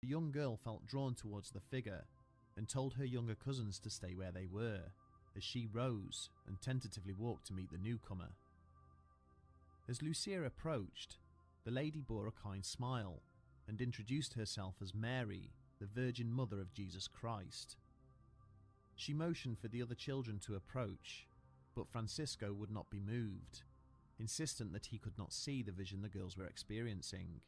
The young girl felt drawn towards the figure and told her younger cousins to stay where they were, as she rose and tentatively walked to meet the newcomer. As Lucia approached, the lady bore a kind smile and introduced herself as Mary, the Virgin Mother of Jesus Christ. She motioned for the other children to approach, but Francisco would not be moved, insistent that he could not see the vision the girls were experiencing.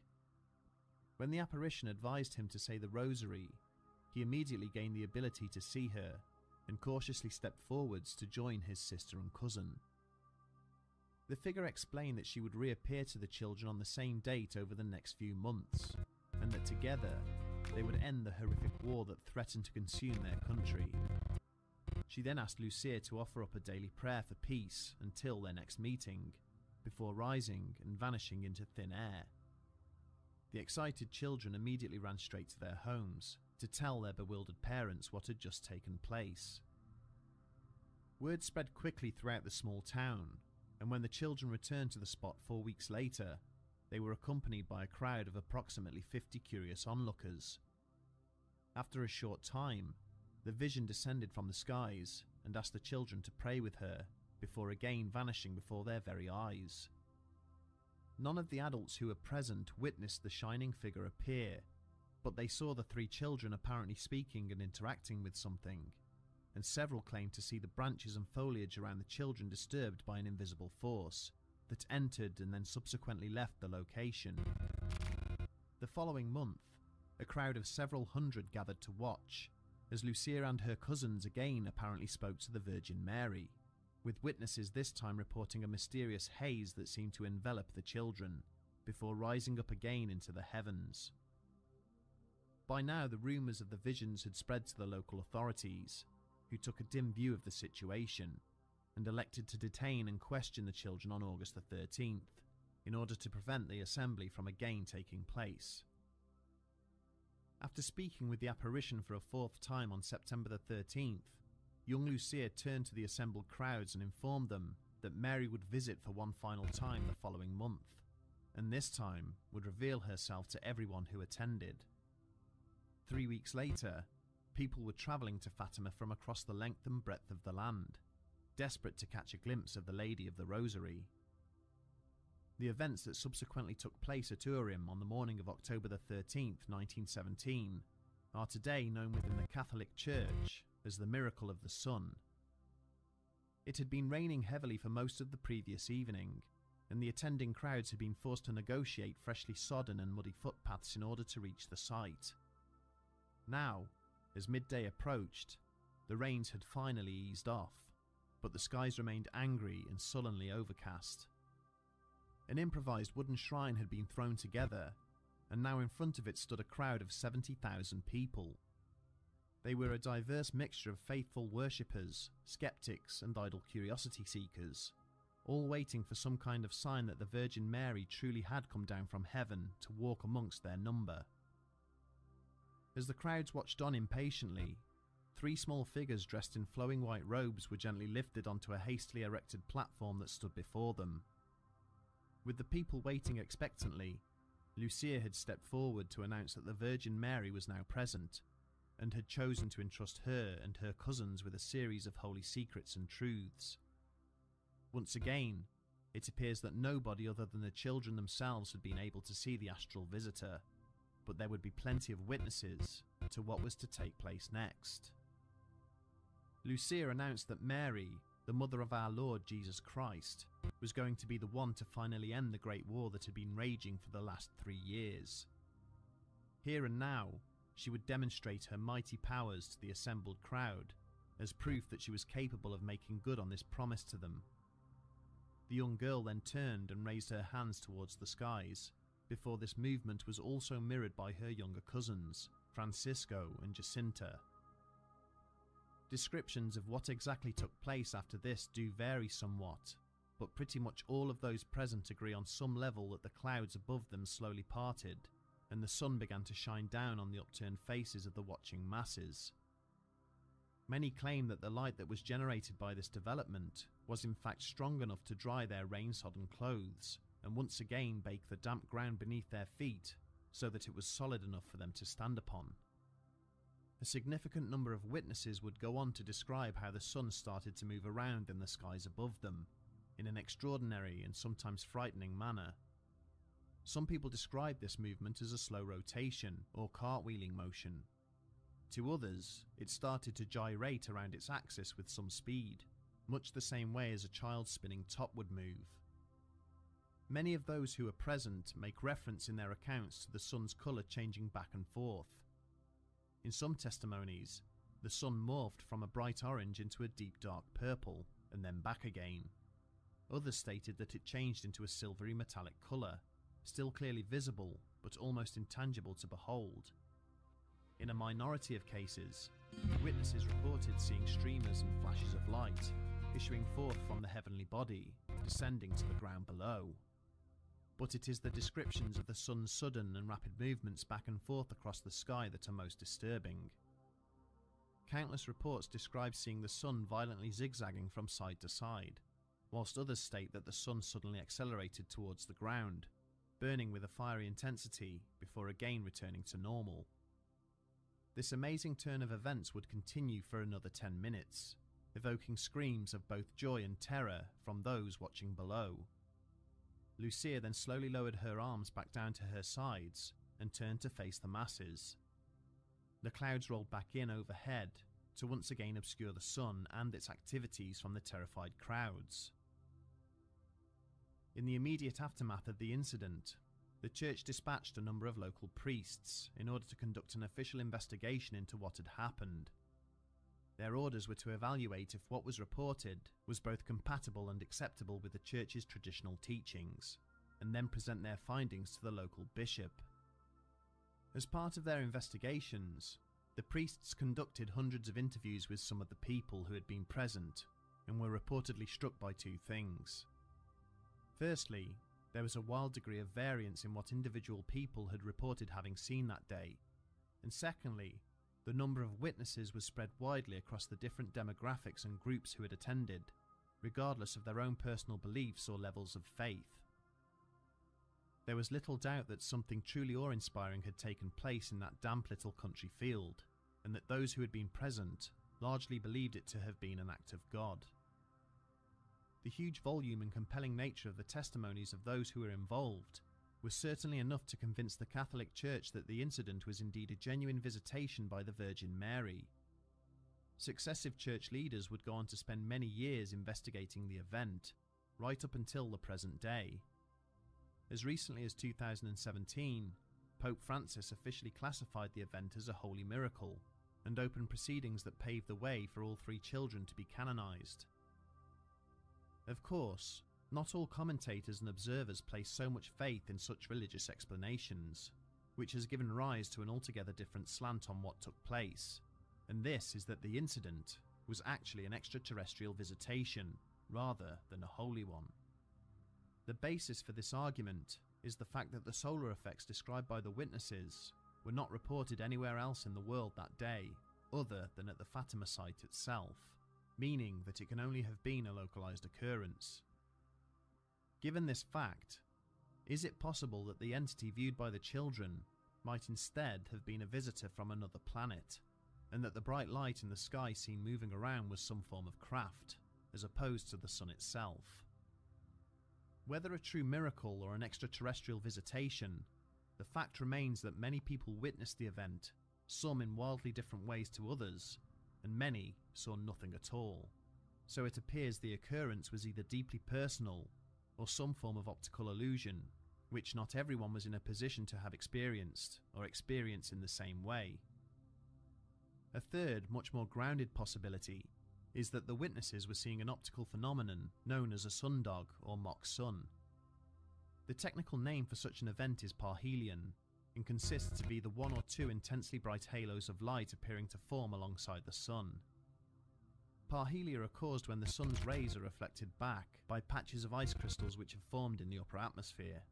When the apparition advised him to say the rosary, he immediately gained the ability to see her and cautiously stepped forwards to join his sister and cousin. The figure explained that she would reappear to the children on the same date over the next few months, and that together they would end the horrific war that threatened to consume their country. She then asked Lucia to offer up a daily prayer for peace until their next meeting, before rising and vanishing into thin air. The excited children immediately ran straight to their homes to tell their bewildered parents what had just taken place. Word spread quickly throughout the small town, and when the children returned to the spot 4 weeks later, they were accompanied by a crowd of approximately 50 curious onlookers. After a short time, the vision descended from the skies and asked the children to pray with her, before again vanishing before their very eyes. None of the adults who were present witnessed the shining figure appear, but they saw the 3 children apparently speaking and interacting with something, and several claimed to see the branches and foliage around the children disturbed by an invisible force that entered and then subsequently left the location. The following month, a crowd of several hundred gathered to watch, as Lucia and her cousins again apparently spoke to the Virgin Mary, with witnesses this time reporting a mysterious haze that seemed to envelop the children, before rising up again into the heavens. By now, the rumours of the visions had spread to the local authorities, who took a dim view of the situation, and elected to detain and question the children on August the 13th, in order to prevent the assembly from again taking place. After speaking with the apparition for a 4th time on September the 13th, young Lucia turned to the assembled crowds and informed them that Mary would visit for one final time the following month, and this time would reveal herself to everyone who attended. 3 weeks later, people were travelling to Fatima from across the length and breadth of the land, desperate to catch a glimpse of the Lady of the Rosary. The events that subsequently took place at Urim on the morning of October the 13th, 1917, are today known within the Catholic Church as the Miracle of the Sun. It had been raining heavily for most of the previous evening, and the attending crowds had been forced to negotiate freshly sodden and muddy footpaths in order to reach the site. Now, as midday approached, the rains had finally eased off, but the skies remained angry and sullenly overcast. An improvised wooden shrine had been thrown together, and now in front of it stood a crowd of 70,000 people. They were a diverse mixture of faithful worshippers, skeptics, and idle curiosity seekers, all waiting for some kind of sign that the Virgin Mary truly had come down from heaven to walk amongst their number. As the crowds watched on impatiently, 3 small figures dressed in flowing white robes were gently lifted onto a hastily erected platform that stood before them. With the people waiting expectantly, Lucia had stepped forward to announce that the Virgin Mary was now present, and had chosen to entrust her and her cousins with a series of holy secrets and truths. Once again, it appears that nobody other than the children themselves had been able to see the astral visitor, but there would be plenty of witnesses to what was to take place next. Lucia announced that Mary, the mother of our Lord Jesus Christ, was going to be the one to finally end the great war that had been raging for the last 3 years. Here and now, she would demonstrate her mighty powers to the assembled crowd, as proof that she was capable of making good on this promise to them. The young girl then turned and raised her hands towards the skies, before this movement was also mirrored by her younger cousins, Francisco and Jacinta. Descriptions of what exactly took place after this do vary somewhat, but pretty much all of those present agree on some level that the clouds above them slowly parted, and the sun began to shine down on the upturned faces of the watching masses. Many claim that the light that was generated by this development was in fact strong enough to dry their rain-sodden clothes, and once again bake the damp ground beneath their feet so that it was solid enough for them to stand upon. A significant number of witnesses would go on to describe how the sun started to move around in the skies above them, in an extraordinary and sometimes frightening manner. Some people describe this movement as a slow rotation or cartwheeling motion. To others, it started to gyrate around its axis with some speed, much the same way as a child spinning top would move. Many of those who were present make reference in their accounts to the sun's colour changing back and forth. In some testimonies, the sun morphed from a bright orange into a deep dark purple, and then back again. Others stated that it changed into a silvery metallic colour, still clearly visible but almost intangible to behold. In a minority of cases, witnesses reported seeing streamers and flashes of light issuing forth from the heavenly body, descending to the ground below. But it is the descriptions of the sun's sudden and rapid movements back and forth across the sky that are most disturbing. Countless reports describe seeing the sun violently zigzagging from side to side, whilst others state that the sun suddenly accelerated towards the ground, burning with a fiery intensity before again returning to normal. This amazing turn of events would continue for another 10 minutes, evoking screams of both joy and terror from those watching below. Lucia then slowly lowered her arms back down to her sides and turned to face the masses. The clouds rolled back in overhead to once again obscure the sun and its activities from the terrified crowds. In the immediate aftermath of the incident, the church dispatched a number of local priests in order to conduct an official investigation into what had happened. Their orders were to evaluate if what was reported was both compatible and acceptable with the church's traditional teachings, and then present their findings to the local bishop. As part of their investigations, the priests conducted hundreds of interviews with some of the people who had been present and were reportedly struck by two things. Firstly, there was a wild degree of variance in what individual people had reported having seen that day, and secondly, the number of witnesses was spread widely across the different demographics and groups who had attended, regardless of their own personal beliefs or levels of faith. There was little doubt that something truly awe-inspiring had taken place in that damp little country field, and that those who had been present largely believed it to have been an act of God. The huge volume and compelling nature of the testimonies of those who were involved was certainly enough to convince the Catholic Church that the incident was indeed a genuine visitation by the Virgin Mary. Successive church leaders would go on to spend many years investigating the event, right up until the present day. As recently as 2017, Pope Francis officially classified the event as a holy miracle and opened proceedings that paved the way for all three children to be canonized. Of course, not all commentators and observers place so much faith in such religious explanations, which has given rise to an altogether different slant on what took place, and this is that the incident was actually an extraterrestrial visitation rather than a holy one. The basis for this argument is the fact that the solar effects described by the witnesses were not reported anywhere else in the world that day, other than at the Fatima site itself, meaning that it can only have been a localized occurrence. Given this fact, is it possible that the entity viewed by the children might instead have been a visitor from another planet, and that the bright light in the sky seen moving around was some form of craft, as opposed to the sun itself? Whether a true miracle or an extraterrestrial visitation, the fact remains that many people witnessed the event, some in wildly different ways to others, and many saw nothing at all. So it appears the occurrence was either deeply personal or some form of optical illusion, which not everyone was in a position to have experienced or experience in the same way. A third, much more grounded possibility is that the witnesses were seeing an optical phenomenon known as a sundog or mock sun. The technical name for such an event is parhelion, and consists of either one or two intensely bright halos of light appearing to form alongside the sun. Parhelia are caused when the sun's rays are reflected back by patches of ice crystals which have formed in the upper atmosphere.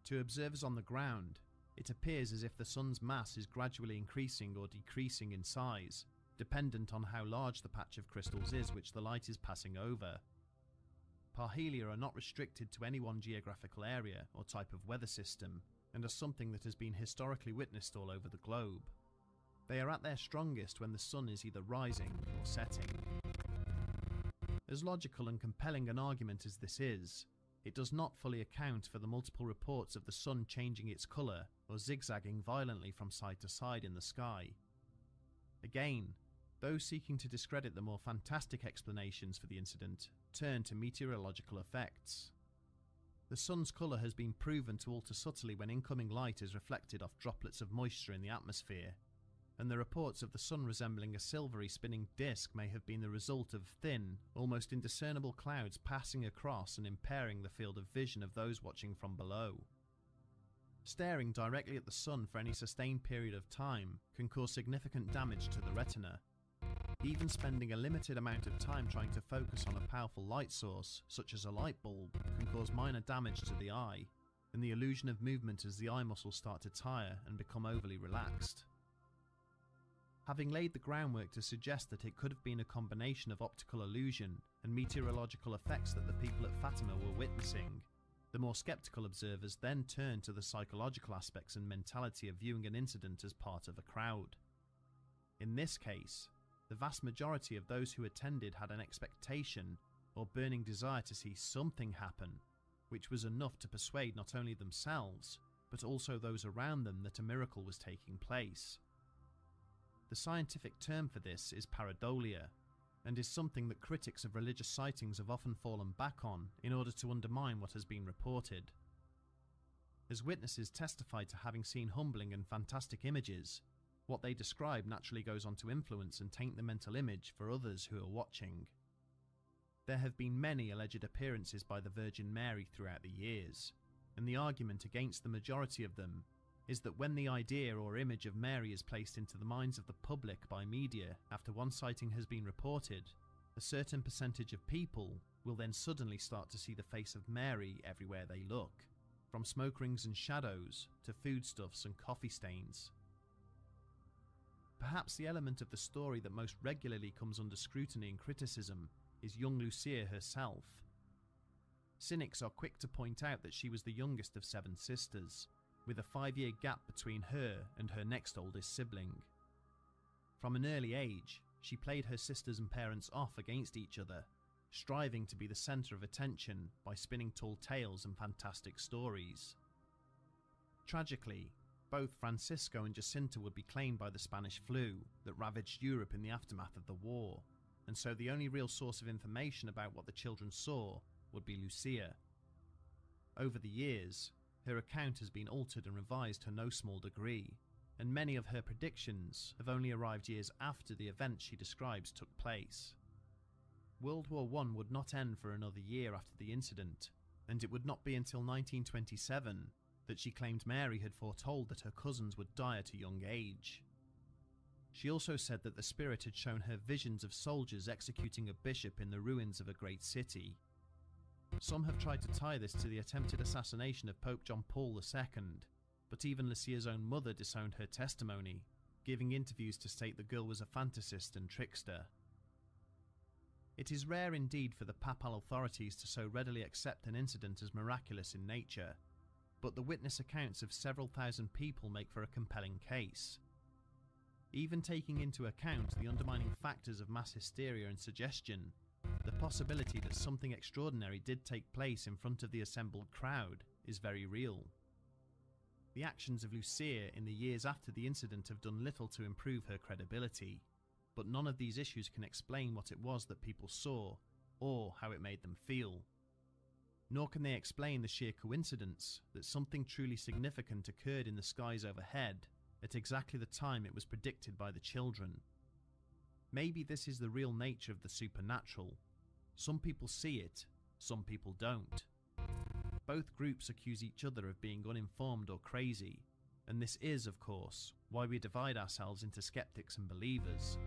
To observers on the ground, it appears as if the sun's mass is gradually increasing or decreasing in size, dependent on how large the patch of crystals is which the light is passing over. Parhelia are not restricted to any one geographical area or type of weather system, and are something that has been historically witnessed all over the globe. They are at their strongest when the sun is either rising or setting. As logical and compelling an argument as this is, it does not fully account for the multiple reports of the sun changing its colour or zigzagging violently from side to side in the sky. Again, those seeking to discredit the more fantastic explanations for the incident turn to meteorological effects. The sun's colour has been proven to alter subtly when incoming light is reflected off droplets of moisture in the atmosphere, and the reports of the sun resembling a silvery spinning disk may have been the result of thin, almost indiscernible clouds passing across and impairing the field of vision of those watching from below. Staring directly at the sun for any sustained period of time can cause significant damage to the retina. Even spending a limited amount of time trying to focus on a powerful light source, such as a light bulb, can cause minor damage to the eye, and the illusion of movement as the eye muscles start to tire and become overly relaxed. Having laid the groundwork to suggest that it could have been a combination of optical illusion and meteorological effects that the people at Fatima were witnessing, the more skeptical observers then turn to the psychological aspects and mentality of viewing an incident as part of a crowd. In this case, the vast majority of those who attended had an expectation or burning desire to see something happen, which was enough to persuade not only themselves, but also those around them that a miracle was taking place. The scientific term for this is pareidolia, and is something that critics of religious sightings have often fallen back on in order to undermine what has been reported. As witnesses testified to having seen humbling and fantastic images, what they describe naturally goes on to influence and taint the mental image for others who are watching. There have been many alleged appearances by the Virgin Mary throughout the years, and the argument against the majority of them is that when the idea or image of Mary is placed into the minds of the public by media after one sighting has been reported, a certain percentage of people will then suddenly start to see the face of Mary everywhere they look, from smoke rings and shadows to foodstuffs and coffee stains. Perhaps the element of the story that most regularly comes under scrutiny and criticism is young Lucia herself. Cynics are quick to point out that she was the youngest of 7 sisters, with a 5-year gap between her and her next oldest sibling. From an early age, she played her sisters and parents off against each other, striving to be the centre of attention by spinning tall tales and fantastic stories. Tragically, both Francisco and Jacinta would be claimed by the Spanish flu that ravaged Europe in the aftermath of the war, and so the only real source of information about what the children saw would be Lucia. Over the years, her account has been altered and revised to no small degree, and many of her predictions have only arrived years after the events she describes took place. World War I would not end for another year after the incident, and it would not be until 1927 that she claimed Mary had foretold that her cousins would die at a young age. She also said that the spirit had shown her visions of soldiers executing a bishop in the ruins of a great city. Some have tried to tie this to the attempted assassination of Pope John Paul II, but even Lucia's own mother disowned her testimony, giving interviews to state the girl was a fantasist and trickster. It is rare indeed for the papal authorities to so readily accept an incident as miraculous in nature, but the witness accounts of several thousand people make for a compelling case. Even taking into account the undermining factors of mass hysteria and suggestion, the possibility that something extraordinary did take place in front of the assembled crowd is very real. The actions of Lucia in the years after the incident have done little to improve her credibility, but none of these issues can explain what it was that people saw or how it made them feel. Nor can they explain the sheer coincidence that something truly significant occurred in the skies overhead at exactly the time it was predicted by the children. Maybe this is the real nature of the supernatural. Some people see it, some people don't. Both groups accuse each other of being uninformed or crazy, and this is, of course, why we divide ourselves into skeptics and believers.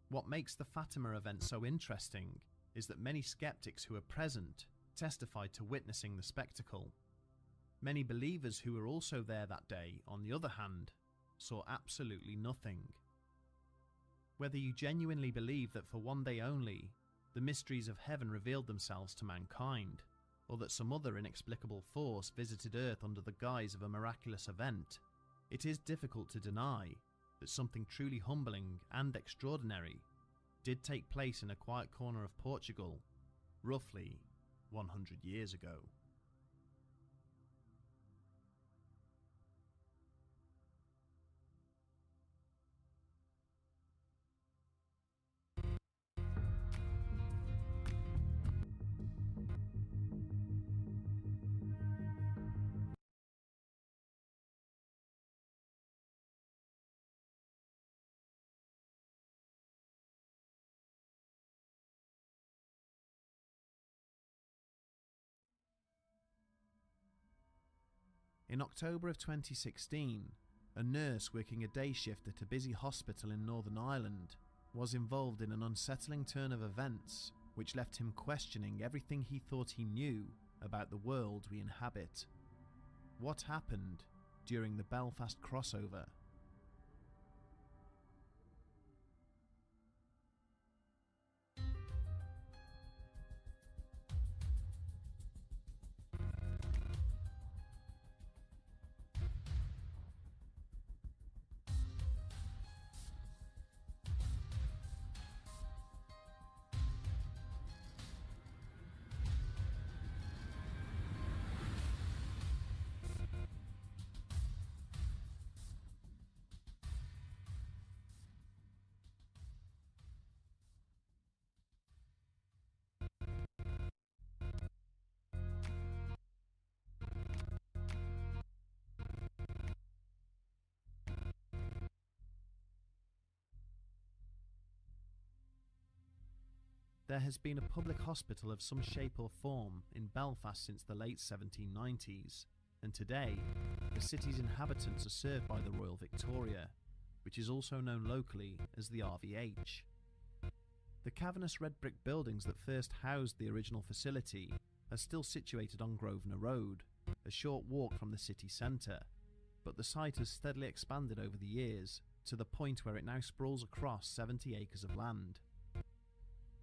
What makes the Fatima event so interesting is that many skeptics who were present testified to witnessing the spectacle. Many believers who were also there that day, on the other hand, saw absolutely nothing. Whether you genuinely believe that for one day only, the mysteries of heaven revealed themselves to mankind, or that some other inexplicable force visited Earth under the guise of a miraculous event, it is difficult to deny that something truly humbling and extraordinary did take place in a quiet corner of Portugal, roughly 100 years ago. In October of 2016, a nurse working a day shift at a busy hospital in Northern Ireland was involved in an unsettling turn of events which left him questioning everything he thought he knew about the world we inhabit. What happened during the Belfast crossover? There has been a public hospital of some shape or form in Belfast since the late 1790s, and today the city's inhabitants are served by the Royal Victoria, which is also known locally as the RVH. The cavernous red brick buildings that first housed the original facility are still situated on Grosvenor Road, a short walk from the city centre, but the site has steadily expanded over the years to the point where it now sprawls across 70 acres of land.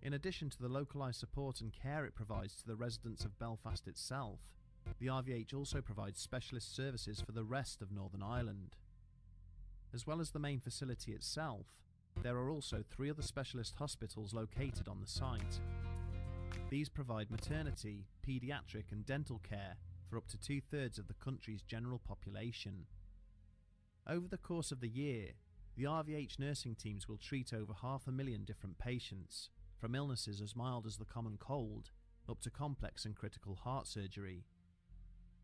In addition to the localised support and care it provides to the residents of Belfast itself, the RVH also provides specialist services for the rest of Northern Ireland. As well as the main facility itself, there are also 3 other specialist hospitals located on the site. These provide maternity, paediatric and dental care for up to 2/3 of the country's general population. Over the course of the year, the RVH nursing teams will treat over 500,000 different patients, from illnesses as mild as the common cold up to complex and critical heart surgery.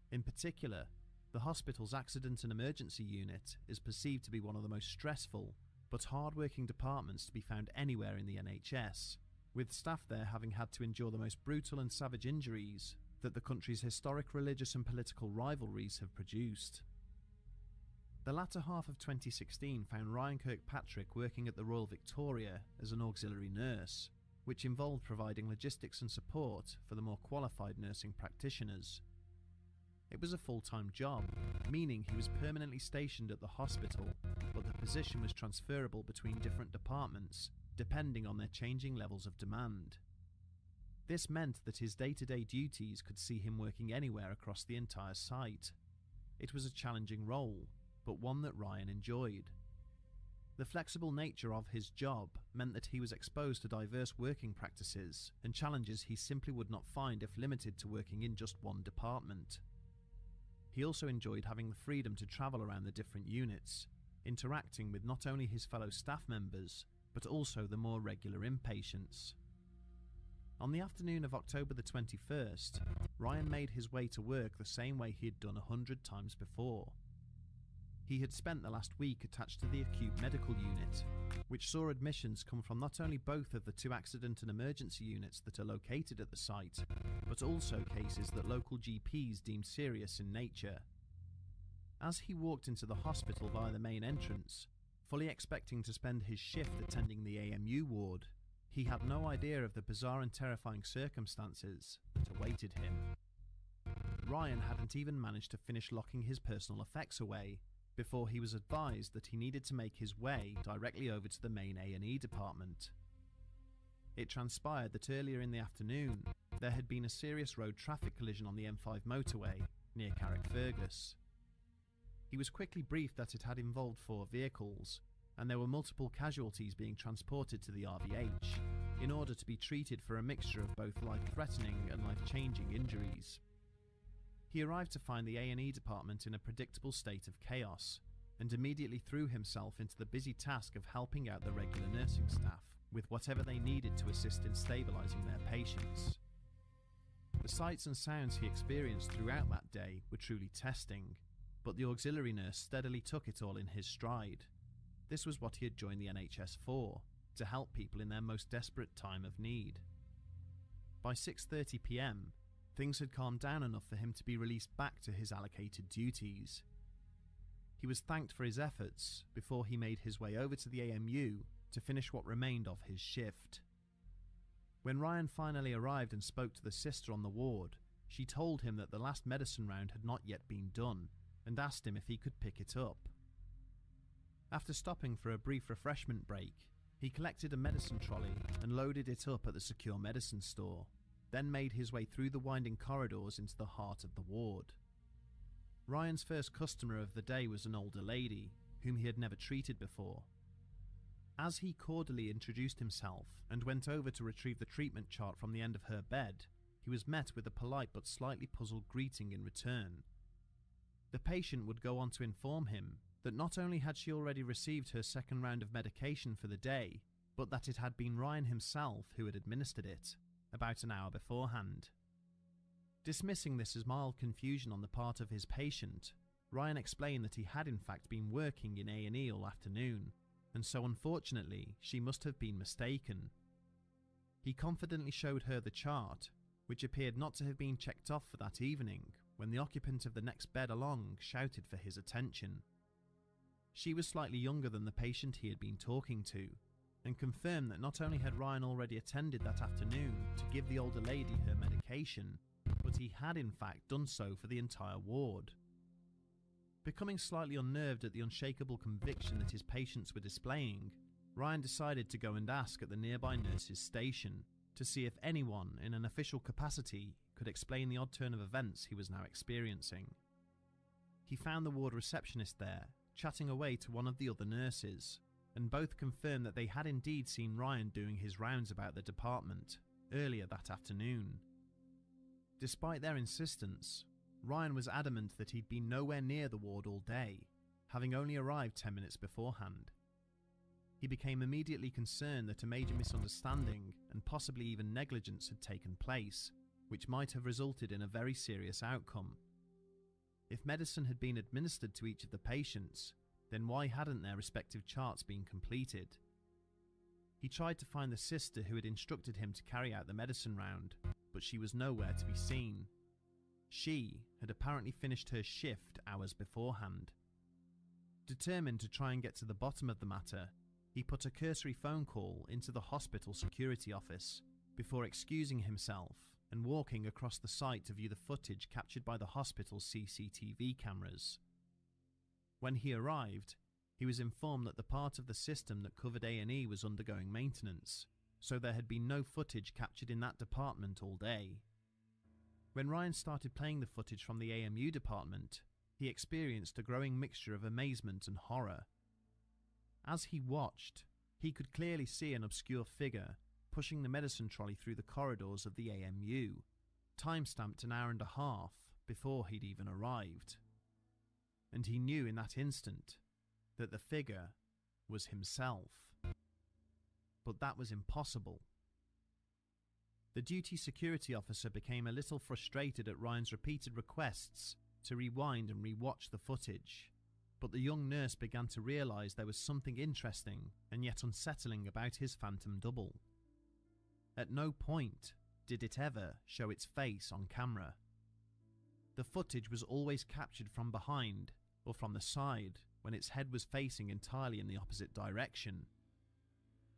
In particular, the hospital's accident and emergency unit is perceived to be one of the most stressful but hard-working departments to be found anywhere in the NHS, with staff there having had to endure the most brutal and savage injuries that the country's historic religious and political rivalries have produced. The latter half of 2016 found Ryan Kirkpatrick working at the Royal Victoria as an auxiliary nurse, which involved providing logistics and support for the more qualified nursing practitioners. It was a full-time job, meaning he was permanently stationed at the hospital, but the position was transferable between different departments, depending on their changing levels of demand. This meant that his day-to-day duties could see him working anywhere across the entire site. It was a challenging role, but one that Ryan enjoyed. The flexible nature of his job meant that he was exposed to diverse working practices and challenges he simply would not find if limited to working in just one department. He also enjoyed having the freedom to travel around the different units, interacting with not only his fellow staff members, but also the more regular inpatients. On the afternoon of October the 21st, Ryan made his way to work the same way he had done 100 times before. He had spent the last week attached to the acute medical unit, which saw admissions come from not only both of the 2 accident and emergency units that are located at the site, but also cases that local GPs deemed serious in nature. As he walked into the hospital via the main entrance, fully expecting to spend his shift attending the AMU ward, he had no idea of the bizarre and terrifying circumstances that awaited him. Ryan hadn't even managed to finish locking his personal effects away before he was advised that he needed to make his way directly over to the main A&E department. It transpired that earlier in the afternoon, there had been a serious road traffic collision on the M5 motorway near Carrickfergus. He was quickly briefed that it had involved 4 vehicles, and there were multiple casualties being transported to the RVH in order to be treated for a mixture of both life-threatening and life-changing injuries. He arrived to find the A&E department in a predictable state of chaos, and immediately threw himself into the busy task of helping out the regular nursing staff with whatever they needed to assist in stabilising their patients. The sights and sounds he experienced throughout that day were truly testing, but the auxiliary nurse steadily took it all in his stride. This was what he had joined the NHS for, to help people in their most desperate time of need. By 6:30 p.m, things had calmed down enough for him to be released back to his allocated duties. He was thanked for his efforts before he made his way over to the AMU to finish what remained of his shift. When Ryan finally arrived and spoke to the sister on the ward, she told him that the last medicine round had not yet been done and asked him if he could pick it up. After stopping for a brief refreshment break, he collected a medicine trolley and loaded it up at the secure medicine store, then made his way through the winding corridors into the heart of the ward. Ryan's first customer of the day was an older lady, whom he had never treated before. As he cordially introduced himself and went over to retrieve the treatment chart from the end of her bed, he was met with a polite but slightly puzzled greeting in return. The patient would go on to inform him that not only had she already received her second round of medication for the day, but that it had been Ryan himself who had administered it, about an hour beforehand. Dismissing this as mild confusion on the part of his patient, Ryan explained that he had in fact been working in A&E all afternoon, and so unfortunately she must have been mistaken. He confidently showed her the chart, which appeared not to have been checked off for that evening, when the occupant of the next bed along shouted for his attention. She was slightly younger than the patient he had been talking to, and confirmed that not only had Ryan already attended that afternoon to give the older lady her medication, but he had in fact done so for the entire ward. Becoming slightly unnerved at the unshakable conviction that his patients were displaying, Ryan decided to go and ask at the nearby nurse's station to see if anyone in an official capacity could explain the odd turn of events he was now experiencing. He found the ward receptionist there, chatting away to one of the other nurses, and both confirmed that they had indeed seen Ryan doing his rounds about the department earlier that afternoon. Despite their insistence, Ryan was adamant that he'd been nowhere near the ward all day, having only arrived 10 minutes beforehand. He became immediately concerned that a major misunderstanding and possibly even negligence had taken place, which might have resulted in a very serious outcome. If medicine had been administered to each of the patients, then why hadn't their respective charts been completed? He tried to find the sister who had instructed him to carry out the medicine round, but she was nowhere to be seen. She had apparently finished her shift hours beforehand. Determined to try and get to the bottom of the matter, he put a cursory phone call into the hospital security office before excusing himself and walking across the site to view the footage captured by the hospital's CCTV cameras. When he arrived, he was informed that the part of the system that covered A&E was undergoing maintenance, so there had been no footage captured in that department all day. When Ryan started playing the footage from the AMU department, he experienced a growing mixture of amazement and horror. As he watched, he could clearly see an obscure figure pushing the medicine trolley through the corridors of the AMU, time-stamped an hour and a half before he'd even arrived. And he knew in that instant that the figure was himself. But that was impossible. The duty security officer became a little frustrated at Ryan's repeated requests to rewind and rewatch the footage, but the young nurse began to realise there was something interesting and yet unsettling about his phantom double. At no point did it ever show its face on camera. The footage was always captured from behind or from the side when its head was facing entirely in the opposite direction.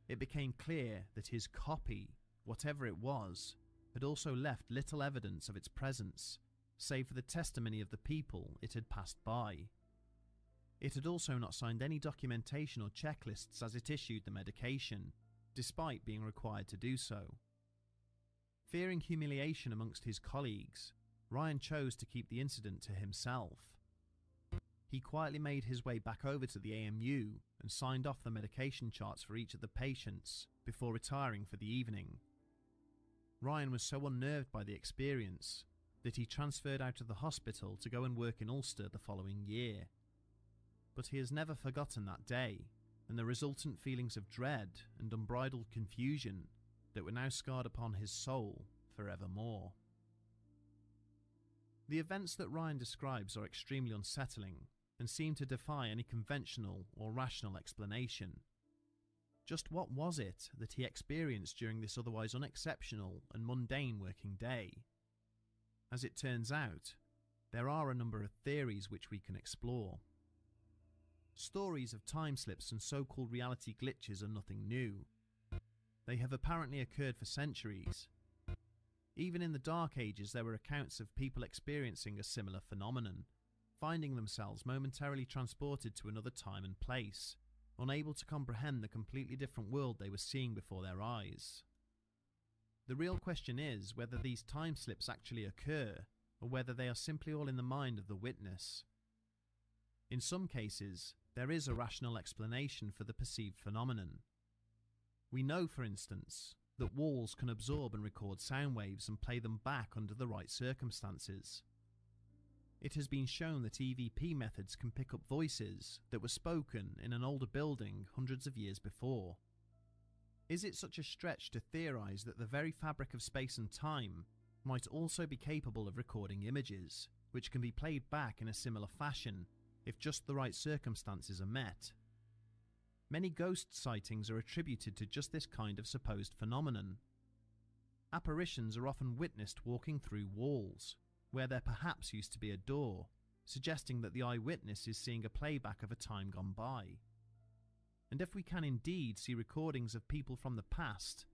It became clear that his copy, whatever it was, had also left little evidence of its presence, save for the testimony of the people it had passed by. It had also not signed any documentation or checklists as it issued the medication, despite being required to do so. Fearing humiliation amongst his colleagues, Ryan chose to keep the incident to himself. He quietly made his way back over to the AMU and signed off the medication charts for each of the patients before retiring for the evening. Ryan was so unnerved by the experience that he transferred out of the hospital to go and work in Ulster the following year. But he has never forgotten that day and the resultant feelings of dread and unbridled confusion that were now scarred upon his soul forevermore. The events that Ryan describes are extremely unsettling and seem to defy any conventional or rational explanation. Just what was it that he experienced during this otherwise unexceptional and mundane working day? As it turns out, there are a number of theories which we can explore. Stories of time slips and so-called reality glitches are nothing new. They have apparently occurred for centuries. Even in the Dark Ages, there were accounts of people experiencing a similar phenomenon, finding themselves momentarily transported to another time and place, unable to comprehend the completely different world they were seeing before their eyes. The real question is whether these time slips actually occur, or whether they are simply all in the mind of the witness. In some cases, there is a rational explanation for the perceived phenomenon. We know, for instance, that walls can absorb and record sound waves and play them back under the right circumstances. It has been shown that EVP methods can pick up voices that were spoken in an older building hundreds of years before. Is it such a stretch to theorize that the very fabric of space and time might also be capable of recording images, which can be played back in a similar fashion if just the right circumstances are met? Many ghost sightings are attributed to just this kind of supposed phenomenon. Apparitions are often witnessed walking through walls, where there perhaps used to be a door, suggesting that the eyewitness is seeing a playback of a time gone by. And if we can indeed see recordings of people from the past,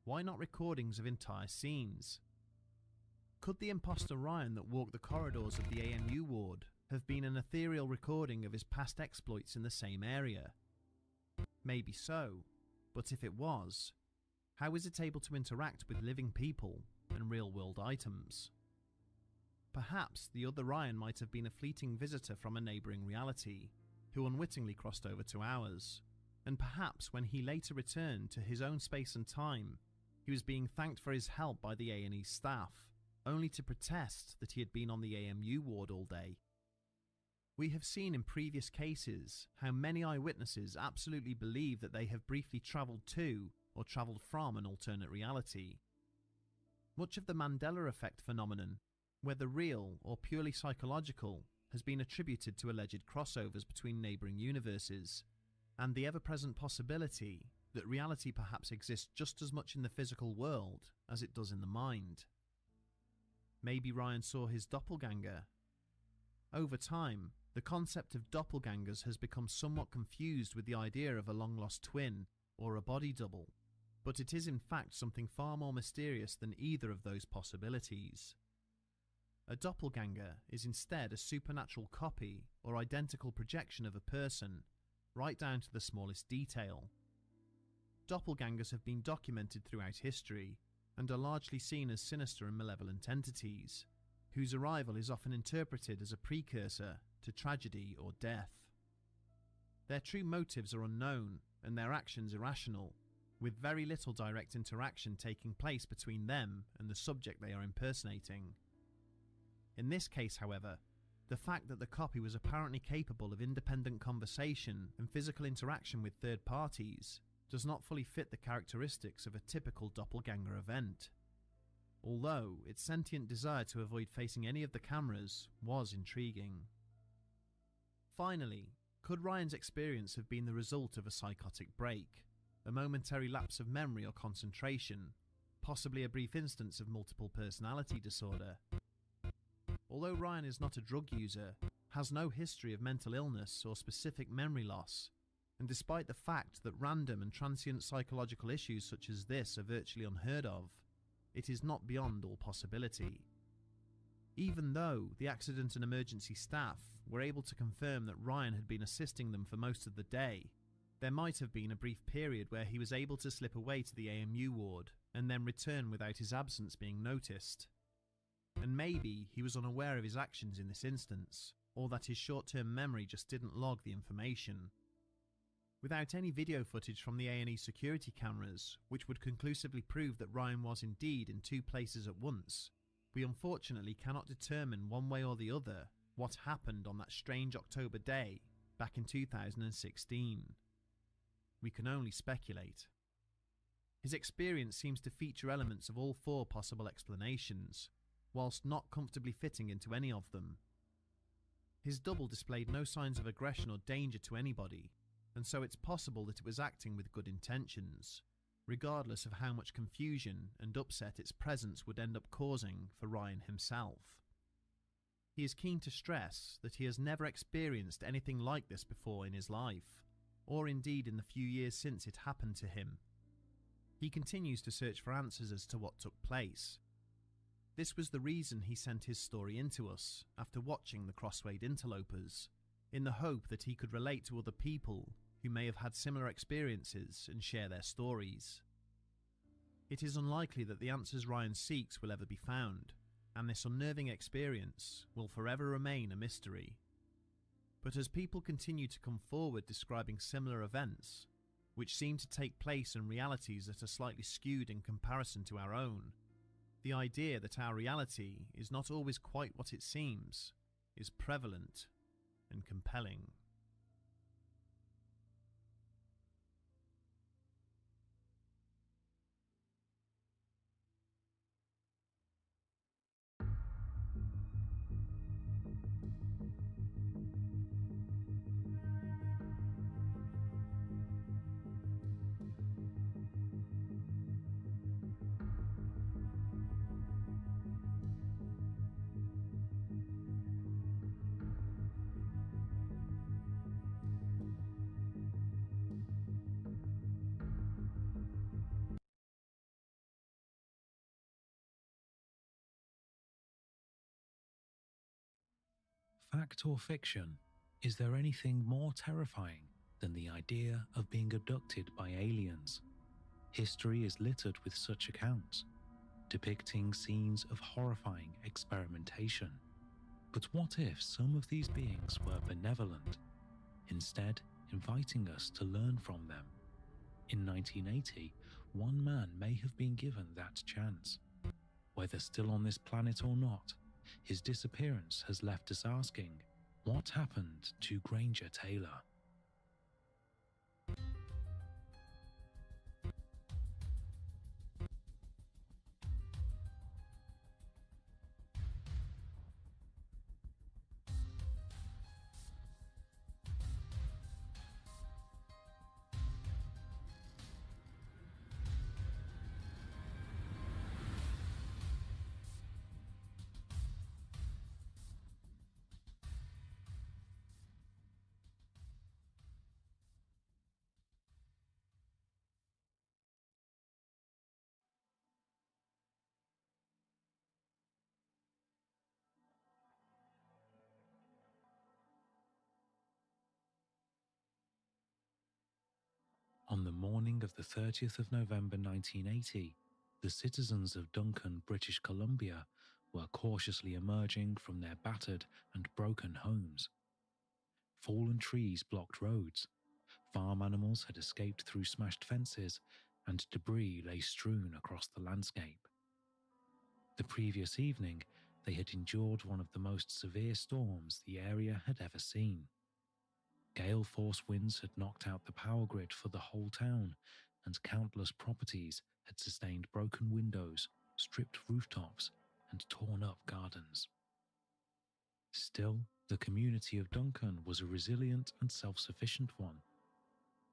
why not recordings of entire scenes? Could the imposter Ryan that walked the corridors of the AMU ward have been an ethereal recording of his past exploits in the same area? Maybe so, but if it was, how is it able to interact with living people and real-world items? Perhaps the other Ryan might have been a fleeting visitor from a neighbouring reality, who unwittingly crossed over to ours, and perhaps when he later returned to his own space and time, he was being thanked for his help by the A&E staff, only to protest that he had been on the AMU ward all day. We have seen in previous cases how many eyewitnesses absolutely believe that they have briefly travelled to or travelled from an alternate reality. Much of the Mandela effect phenomenon, whether real or purely psychological, has been attributed to alleged crossovers between neighbouring universes, and the ever-present possibility that reality perhaps exists just as much in the physical world as it does in the mind. Maybe Ryan saw his doppelganger. Over time, the concept of doppelgangers has become somewhat confused with the idea of a long-lost twin or a body double, but it is in fact something far more mysterious than either of those possibilities. A doppelganger is instead a supernatural copy or identical projection of a person, right down to the smallest detail. Doppelgangers have been documented throughout history and are largely seen as sinister and malevolent entities, whose arrival is often interpreted as a precursor to tragedy or death. Their true motives are unknown and their actions irrational, with very little direct interaction taking place between them and the subject they are impersonating. In this case, however, the fact that the copy was apparently capable of independent conversation and physical interaction with third parties does not fully fit the characteristics of a typical doppelganger event, although its sentient desire to avoid facing any of the cameras was intriguing. Finally, could Ryan's experience have been the result of a psychotic break, a momentary lapse of memory or concentration, possibly a brief instance of multiple personality disorder? Although Ryan is not a drug user, has no history of mental illness or specific memory loss, and despite the fact that random and transient psychological issues such as this are virtually unheard of, it is not beyond all possibility. Even though the accident and emergency staff were able to confirm that Ryan had been assisting them for most of the day, There might have been a brief period where he was able to slip away to the AMU ward and then return without his absence being noticed. And maybe he was unaware of his actions in this instance, or that his short-term memory just didn't log the information. Without any video footage from the A&E security cameras, which would conclusively prove that Ryan was indeed in two places at once, we unfortunately cannot determine one way or the other what happened on that strange October day back in 2016. We can only speculate. His experience seems to feature elements of all four possible explanations, whilst not comfortably fitting into any of them. His double displayed no signs of aggression or danger to anybody, and so it's possible that it was acting with good intentions, regardless of how much confusion and upset its presence would end up causing for Ryan himself. He is keen to stress that he has never experienced anything like this before in his life, or indeed in the few years since it happened to him. He continues to search for answers as to what took place. This was the reason he sent his story in to us after watching the Crosswade Interlopers, in the hope that he could relate to other people who may have had similar experiences and share their stories. It is unlikely that the answers Ryan seeks will ever be found, and this unnerving experience will forever remain a mystery. But as people continue to come forward describing similar events, which seem to take place in realities that are slightly skewed in comparison to our own, the idea that our reality is not always quite what it seems is prevalent and compelling. Fact or fiction? Is there anything more terrifying than the idea of being abducted by aliens? History is littered with such accounts, depicting scenes of horrifying experimentation. But what if some of these beings were benevolent, instead inviting us to learn from them? In 1980, one man may have been given that chance. Whether still on this planet or not, his disappearance has left us asking, what happened to Granger Taylor? On the morning of the 30th of November 1980, the citizens of Duncan, British Columbia, were cautiously emerging from their battered and broken homes. Fallen trees blocked roads, farm animals had escaped through smashed fences, and debris lay strewn across the landscape. The previous evening, they had endured one of the most severe storms the area had ever seen. Gale-force winds had knocked out the power grid for the whole town, and countless properties had sustained broken windows, stripped rooftops, and torn up gardens. Still, the community of Duncan was a resilient and self-sufficient one.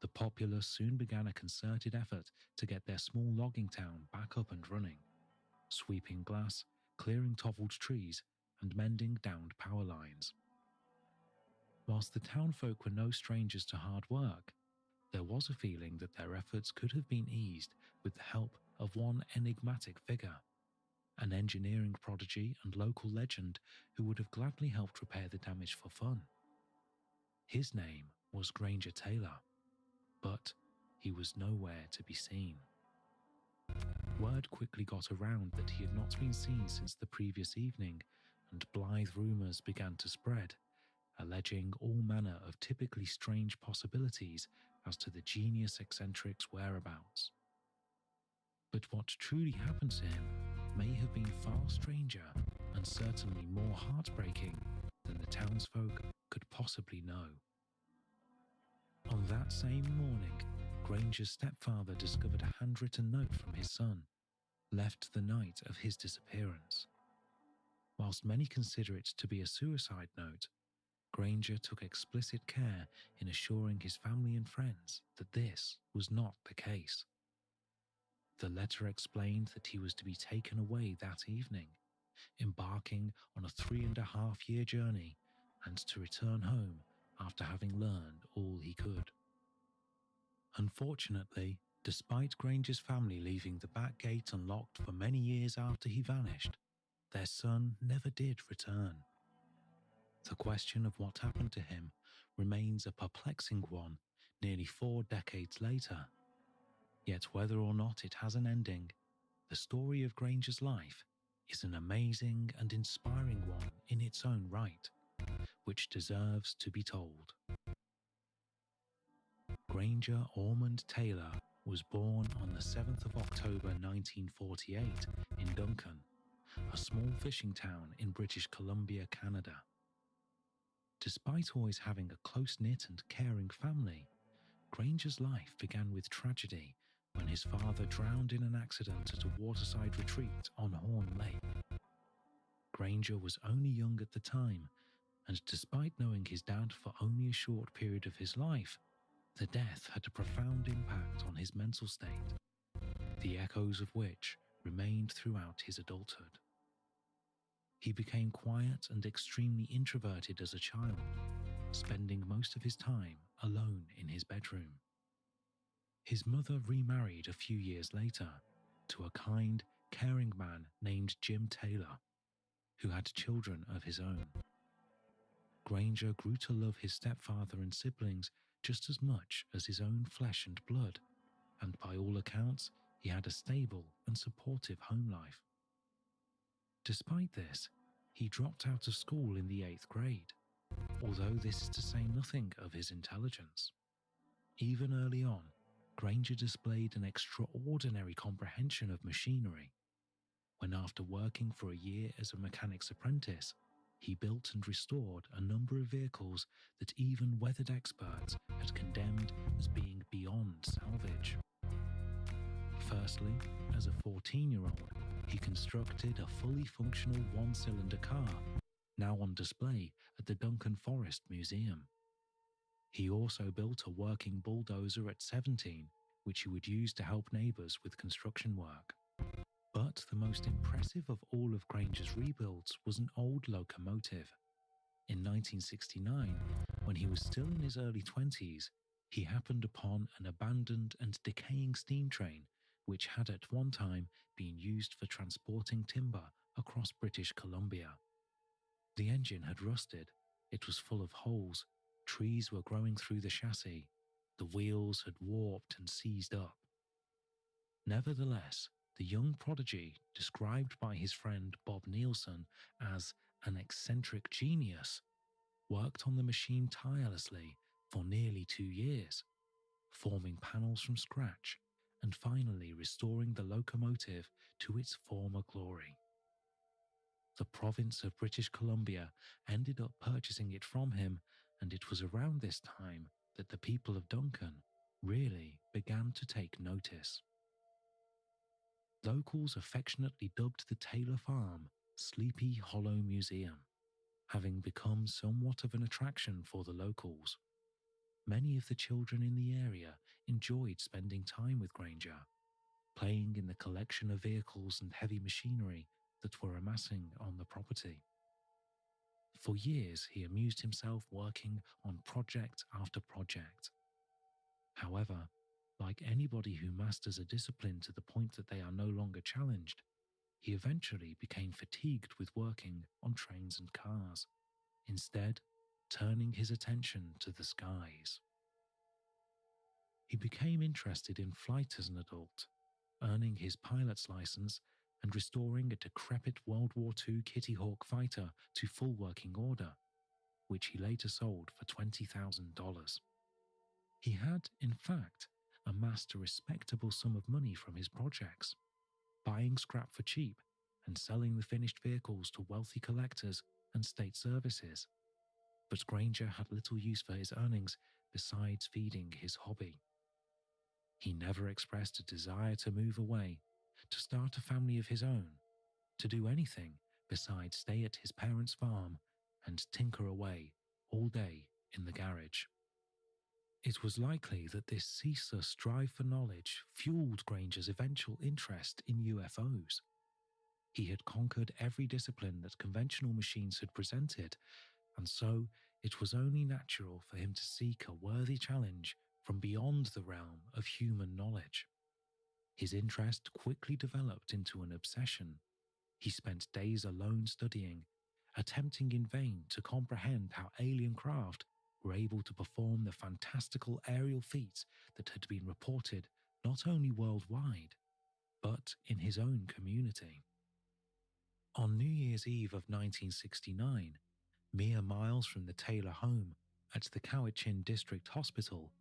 The populace soon began a concerted effort to get their small logging town back up and running, sweeping glass, clearing toppled trees, and mending downed power lines. Whilst the townfolk were no strangers to hard work, there was a feeling that their efforts could have been eased with the help of one enigmatic figure, an engineering prodigy and local legend who would have gladly helped repair the damage for fun. His name was Granger Taylor, but he was nowhere to be seen. Word quickly got around that he had not been seen since the previous evening, and blithe rumours began to spread, alleging all manner of typically strange possibilities as to the genius eccentric's whereabouts. But what truly happened to him may have been far stranger and certainly more heartbreaking than the townsfolk could possibly know. On that same morning, Granger's stepfather discovered a handwritten note from his son, left the night of his disappearance. Whilst many consider it to be a suicide note, Granger took explicit care in assuring his family and friends that this was not the case. The letter explained that he was to be taken away that evening, embarking on a 3.5-year journey, and to return home after having learned all he could. Unfortunately, despite Granger's family leaving the back gate unlocked for many years after he vanished, their son never did return. The question of what happened to him remains a perplexing one nearly 4 decades later. Yet whether or not it has an ending, the story of Granger's life is an amazing and inspiring one in its own right, which deserves to be told. Granger Ormond Taylor was born on the 7th of October 1948 in Duncan, a small fishing town in British Columbia, Canada. Despite always having a close-knit and caring family, Granger's life began with tragedy when his father drowned in an accident at a waterside retreat on Horn Lake. Granger was only young at the time, and despite knowing his dad for only a short period of his life, the death had a profound impact on his mental state, the echoes of which remained throughout his adulthood. He became quiet and extremely introverted as a child, spending most of his time alone in his bedroom. His mother remarried a few years later to a kind, caring man named Jim Taylor, who had children of his own. Granger grew to love his stepfather and siblings just as much as his own flesh and blood, and by all accounts, he had a stable and supportive home life. Despite this, he dropped out of school in the 8th grade, although this is to say nothing of his intelligence. Even early on, Granger displayed an extraordinary comprehension of machinery. When after working for a year as a mechanic's apprentice, he built and restored a number of vehicles that even weathered experts had condemned as being beyond salvage. Firstly, as a 14-year-old, he constructed a fully functional one-cylinder car, now on display at the Duncan Forest Museum. He also built a working bulldozer at 17, which he would use to help neighbours with construction work. But the most impressive of all of Granger's rebuilds was an old locomotive. In 1969, when he was still in his early 20s, he happened upon an abandoned and decaying steam train which had at one time been used for transporting timber across British Columbia. The engine had rusted, it was full of holes, trees were growing through the chassis, the wheels had warped and seized up. Nevertheless, the young prodigy, described by his friend Bob Nielsen as an eccentric genius, worked on the machine tirelessly for nearly 2 years, forming panels from scratch and finally restoring the locomotive to its former glory. The province of British Columbia ended up purchasing it from him, and it was around this time that the people of Duncan really began to take notice. Locals affectionately dubbed the Taylor Farm Sleepy Hollow Museum, having become somewhat of an attraction for the locals. Many of the children in the area enjoyed spending time with Granger, playing in the collection of vehicles and heavy machinery that were amassing on the property. For years, he amused himself working on project after project. However, like anybody who masters a discipline to the point that they are no longer challenged, he eventually became fatigued with working on trains and cars, instead turning his attention to the skies. He became interested in flight as an adult, earning his pilot's license and restoring a decrepit World War II Kitty Hawk fighter to full working order, which he later sold for $20,000. He had, in fact, amassed a respectable sum of money from his projects, buying scrap for cheap and selling the finished vehicles to wealthy collectors and state services. But Granger had little use for his earnings besides feeding his hobby. He never expressed a desire to move away, to start a family of his own, to do anything besides stay at his parents' farm and tinker away all day in the garage. It was likely that this ceaseless drive for knowledge fueled Granger's eventual interest in UFOs. He had conquered every discipline that conventional machines had presented, and so it was only natural for him to seek a worthy challenge from beyond the realm of human knowledge. His interest quickly developed into an obsession. He spent days alone studying, attempting in vain to comprehend how alien craft were able to perform the fantastical aerial feats that had been reported not only worldwide, but in his own community. On New Year's Eve of 1969, mere miles from the Taylor home at the Cowichan District Hospital,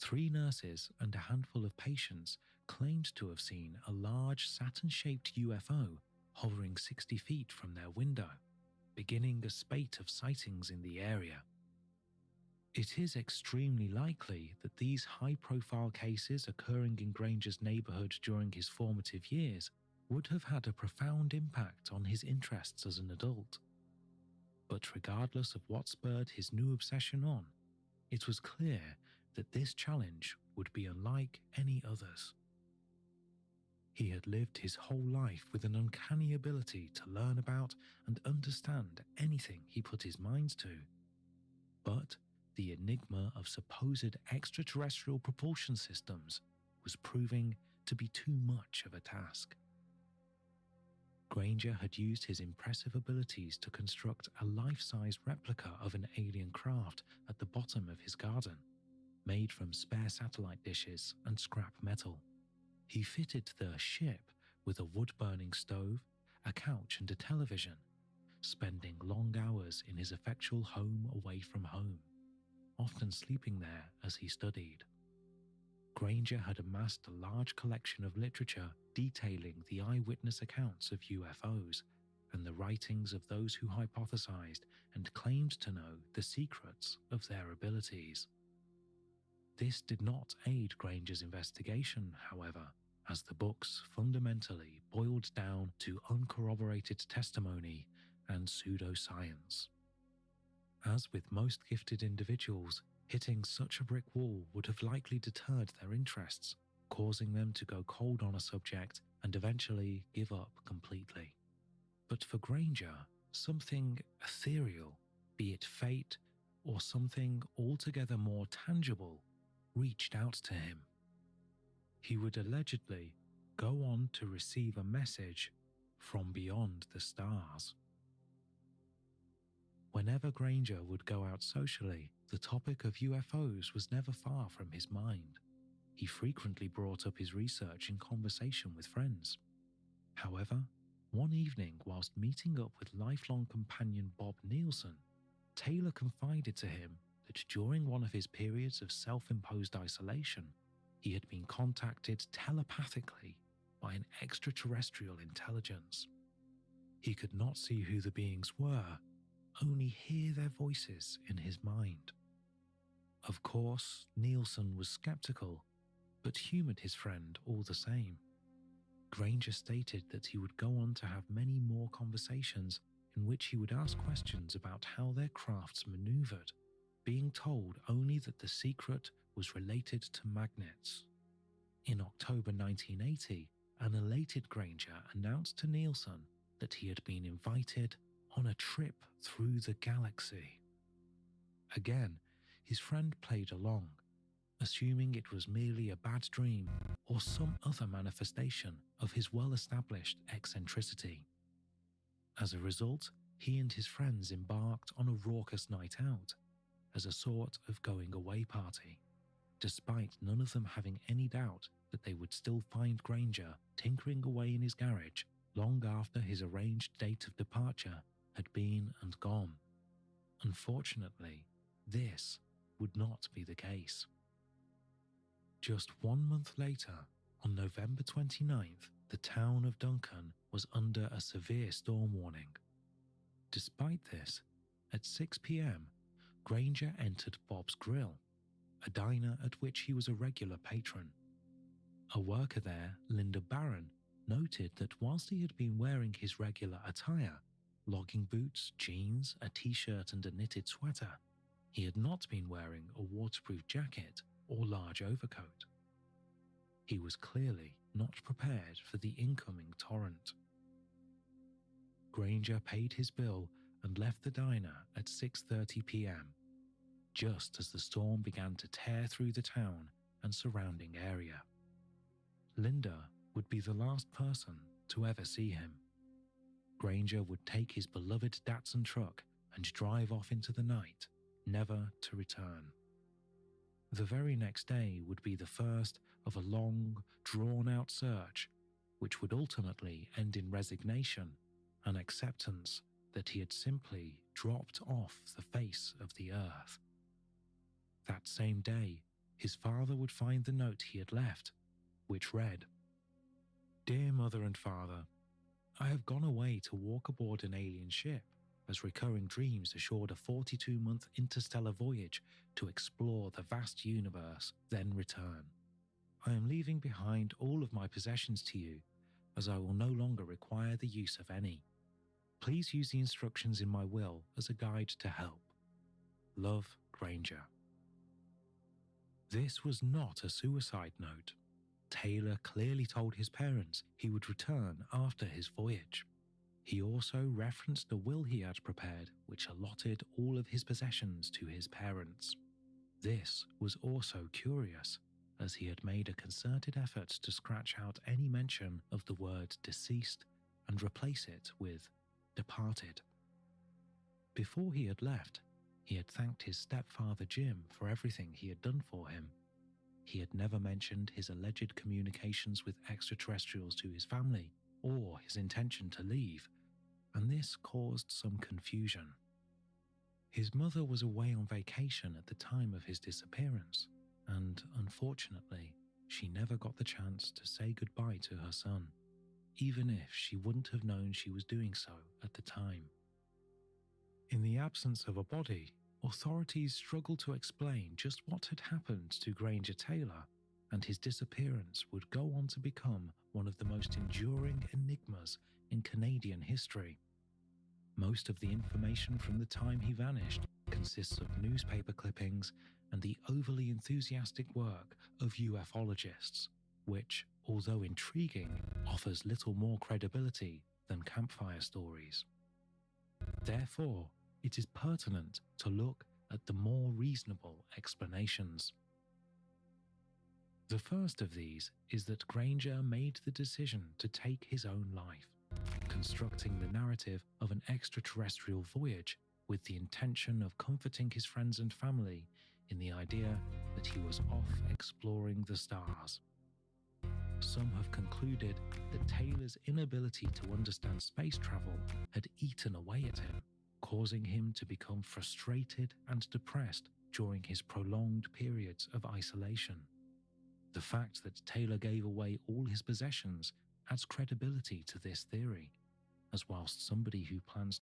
3 nurses and a handful of patients claimed to have seen a large Saturn-shaped UFO hovering 60 feet from their window, beginning a spate of sightings in the area. It is extremely likely that these high-profile cases occurring in Granger's neighborhood during his formative years would have had a profound impact on his interests as an adult. But regardless of what spurred his new obsession on, it was clear that this challenge would be unlike any others. He had lived his whole life with an uncanny ability to learn about and understand anything he put his mind to. But the enigma of supposed extraterrestrial propulsion systems was proving to be too much of a task. Granger had used his impressive abilities to construct a life-size replica of an alien craft at the bottom of his garden, made from spare satellite dishes and scrap metal. He fitted the ship with a wood-burning stove, a couch and a television, spending long hours in his effectual home away from home, often sleeping there as he studied. Granger had amassed a large collection of literature detailing the eyewitness accounts of UFOs and the writings of those who hypothesized and claimed to know the secrets of their abilities. This did not aid Granger's investigation, however, as the books fundamentally boiled down to uncorroborated testimony and pseudoscience. As with most gifted individuals, hitting such a brick wall would have likely deterred their interests, causing them to go cold on a subject and eventually give up completely. But for Granger, something ethereal, be it fate or something altogether more tangible, reached out to him. He would allegedly go on to receive a message from beyond the stars. Whenever Granger would go out socially, the topic of UFOs was never far from his mind. He frequently brought up his research in conversation with friends. However, one evening whilst meeting up with lifelong companion Bob Nielsen, Taylor confided to him that during one of his periods of self-imposed isolation, he had been contacted telepathically by an extraterrestrial intelligence. He could not see who the beings were, only hear their voices in his mind. Of course, Nielsen was skeptical, but humoured his friend all the same. Granger stated that he would go on to have many more conversations in which he would ask questions about how their crafts manoeuvred, being told only that the secret was related to magnets. In October 1980, an elated Granger announced to Nielsen that he had been invited on a trip through the galaxy. Again, his friend played along, assuming it was merely a bad dream or some other manifestation of his well-established eccentricity. As a result, he and his friends embarked on a raucous night out, as a sort of going-away party. despite none of them having any doubt that they would still find Granger tinkering away in his garage long after his arranged date of departure had been and gone. Unfortunately, this would not be the case. Just 1 month later, on November 29th, the town of Duncan was under a severe storm warning. Despite this, at 6 p.m., Granger entered Bob's Grill, a diner at which he was a regular patron. A worker there, Linda Barron, noted that whilst he had been wearing his regular attire, logging boots, jeans, a t-shirt and a knitted sweater, he had not been wearing a waterproof jacket or large overcoat. He was clearly not prepared for the incoming torrent. Granger paid his bill and left the diner at 6:30 p.m., just as the storm began to tear through the town and surrounding area. Linda would be the last person to ever see him. Granger would take his beloved Datsun truck and drive off into the night, never to return. The very next day would be the first of a long, drawn-out search, which would ultimately end in resignation and acceptance that he had simply dropped off the face of the earth. That same day, his father would find the note he had left, which read, "Dear Mother and Father, I have gone away to walk aboard an alien ship, as recurring dreams assured a 42-month interstellar voyage to explore the vast universe, then return. I am leaving behind all of my possessions to you, as I will no longer require the use of any. Please use the instructions in my will as a guide to help. Love, Granger." This was not a suicide note. Taylor clearly told his parents he would return after his voyage. He also referenced a will he had prepared which allotted all of his possessions to his parents. This was also curious, as he had made a concerted effort to scratch out any mention of the word deceased and replace it with departed. Before he had left, he had thanked his stepfather Jim for everything he had done for him. He had never mentioned his alleged communications with extraterrestrials to his family or his intention to leave, and this caused some confusion. His mother was away on vacation at the time of his disappearance, and unfortunately, she never got the chance to say goodbye to her son, even if she wouldn't have known she was doing so at the time. In the absence of a body, authorities struggled to explain just what had happened to Granger Taylor, and his disappearance would go on to become one of the most enduring enigmas in Canadian history. Most of the information from the time he vanished consists of newspaper clippings and the overly enthusiastic work of ufologists, which, although intriguing, offers little more credibility than campfire stories. Therefore, it is pertinent to look at the more reasonable explanations. The first of these is that Granger made the decision to take his own life, constructing the narrative of an extraterrestrial voyage with the intention of comforting his friends and family in the idea that he was off exploring the stars. Some have concluded that Taylor's inability to understand space travel had eaten away at him, causing him to become frustrated and depressed during his prolonged periods of isolation. The fact that Taylor gave away all his possessions adds credibility to this theory, as whilst somebody who plans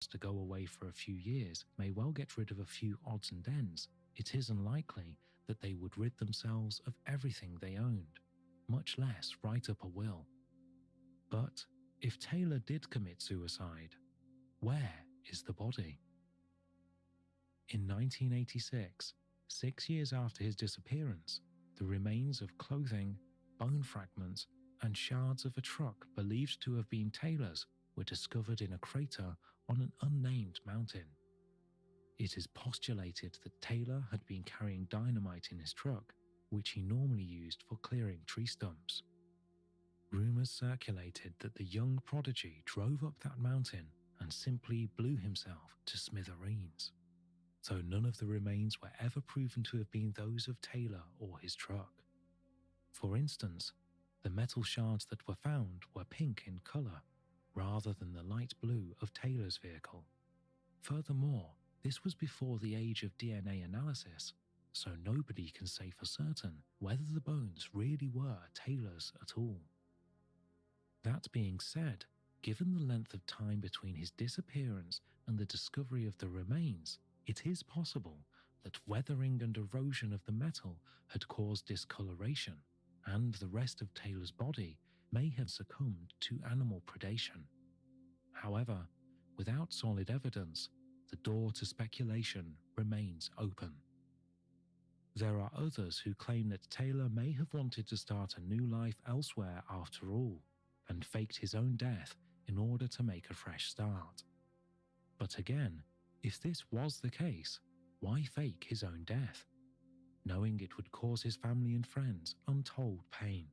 to go away for a few years may well get rid of a few odds and ends, it is unlikely that they would rid themselves of everything they owned, much less write up a will. But if Taylor did commit suicide, where is the body? In 1986, 6 years after his disappearance, the remains of clothing, bone fragments, and shards of a truck believed to have been Taylor's were discovered in a crater on an unnamed mountain. It is postulated that Taylor had been carrying dynamite in his truck, which he normally used for clearing tree stumps. Rumors circulated that the young prodigy drove up that mountain and simply blew himself to smithereens, though none of the remains were ever proven to have been those of Taylor or his truck. For instance, the metal shards that were found were pink in color, rather than the light blue of Taylor's vehicle. Furthermore, this was before the age of DNA analysis, so nobody can say for certain whether the bones really were Taylor's at all. That being said, given the length of time between his disappearance and the discovery of the remains, it is possible that weathering and erosion of the metal had caused discoloration, and the rest of Taylor's body may have succumbed to animal predation. However, without solid evidence, the door to speculation remains open. There are others who claim that Taylor may have wanted to start a new life elsewhere after all, and faked his own death in order to make a fresh start. But again, if this was the case, why fake his own death? Knowing it would cause his family and friends untold pain.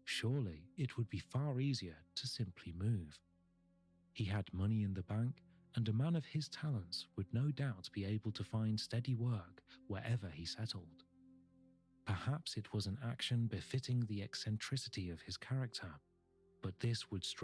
Surely it would be far easier to simply move. He had money in the bank, and a man of his talents would no doubt be able to find steady work wherever he settled. Perhaps it was an action befitting the eccentricity of his character, but this would stray